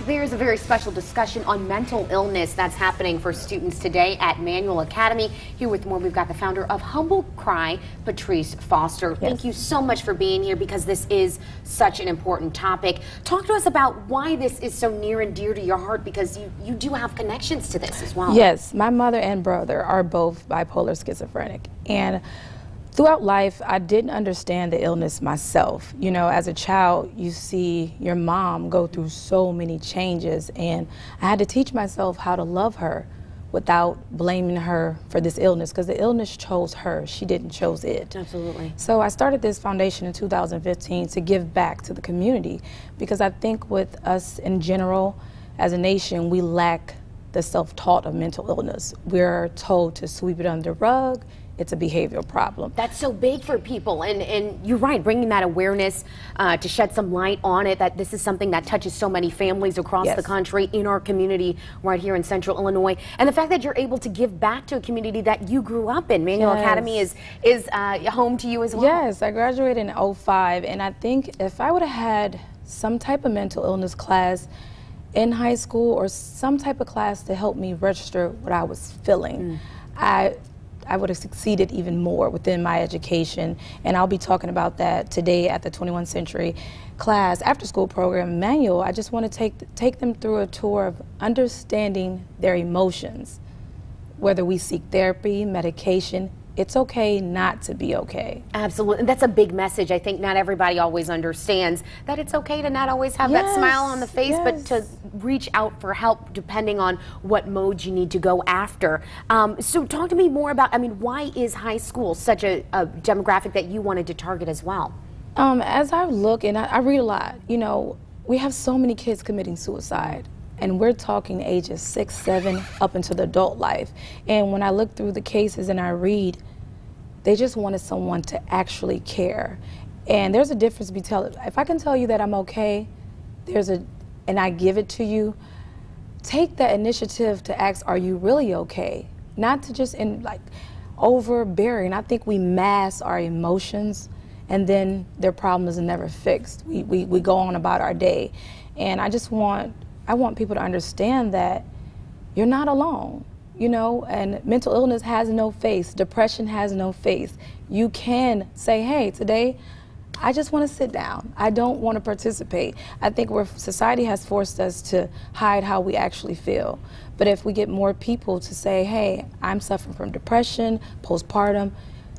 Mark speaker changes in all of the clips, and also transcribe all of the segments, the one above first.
Speaker 1: there's a very special discussion on mental illness that's happening for students today at Manual Academy. Here with more, we've got the founder of Humble Cry, Patrice Foster. Yes. Thank you so much for being here because this is such an important topic. Talk to us about why this is so near and dear to your heart, because you do have connections to this as well.
Speaker 2: Yes, my mother and brother are both bipolar schizophrenic, and throughout life, I didn't understand the illness myself. You know, as a child, you see your mom go through so many changes, and I had to teach myself how to love her without blaming her for this illness, because the illness chose her. She didn't choose it.
Speaker 1: Absolutely.
Speaker 2: So I started this foundation in 2015 to give back to the community, because I think with us in general, as a nation, we lack the self-taught of mental illness. We're told to sweep it under the rug. It's a behavioral problem.
Speaker 1: That's so big for people, and you're right, bringing that awareness to shed some light on it, that this is something that touches so many families across
Speaker 2: Yes.
Speaker 1: the country, in our community right here in Central Illinois, and the fact that you're able to give back to a community that you grew up in. Manual
Speaker 2: Yes.
Speaker 1: Academy is home to you as well.
Speaker 2: Yes, I graduated in 2005, and I think if I would have had some type of mental illness class in high school, or some type of class to help me register what I was feeling, I would have succeeded even more within my education, and I'll be talking about that today at the 21st Century class after school program Manual. I just want to take them through a tour of understanding their emotions. Whether we seek therapy, medication, it's okay not to be okay.
Speaker 1: Absolutely. And that's a big message. I think not everybody always understands that it's okay to not always have that smile on the face, but to reach out for help depending on what mode you need to go after. So talk to me more about, why is high school such a demographic that you wanted to target as well?
Speaker 2: As I look, and I read a lot, you know, we have so many kids committing suicide. And we're talking ages 6, 7, up into the adult life. And when I look through the cases and I read, they just wanted someone to actually care. And there's a difference between, if I can tell you that I'm okay, and I give it to you, take that initiative to ask, are you really okay? Not to just overbearing. I think we mask our emotions, and then their problem is never fixed. We go on about our day. And I want people to understand that you're not alone, you know, and mental illness has no face. Depression has no face. You can say, hey, today, I just want to sit down. I don't want to participate. I think society has forced us to hide how we actually feel. But if we get more people to say, hey, I'm suffering from depression, postpartum,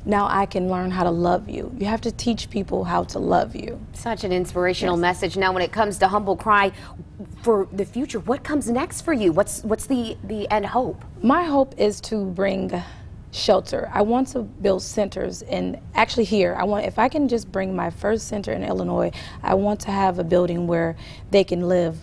Speaker 2: now I can learn how to love you. You have to teach people how to love you.
Speaker 1: Such an inspirational message. Now, when it comes to Humble Cry for the future, what comes next for you? What's the end hope?
Speaker 2: My hope is to bring shelter. I want to build centers, and actually here, if I can just bring my first center in Illinois, I want to have a building where they can live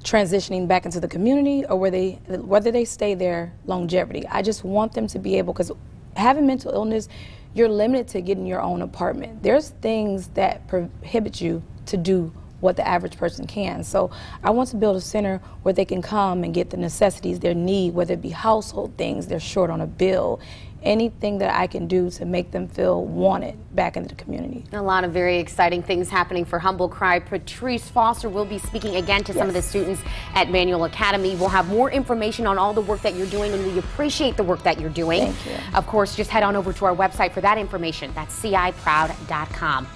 Speaker 2: transitioning back into the community, or whether they stay there longevity. I just want them to be able, because having mental illness, you're limited to getting your own apartment. There's things that prohibit you to do what the average person can. So I want to build a center where they can come and get the necessities they need, whether it be household things, they're short on a bill, anything that I can do to make them feel wanted back into the community.
Speaker 1: A lot of very exciting things happening for Humble Cry. Patrice Foster will be speaking again to some of the students at Manual Academy. We'll have more information on all the work that you're doing, and we appreciate the work that you're doing.
Speaker 2: Thank you.
Speaker 1: Of course, just head on over to our website for that information. That's ciproud.com.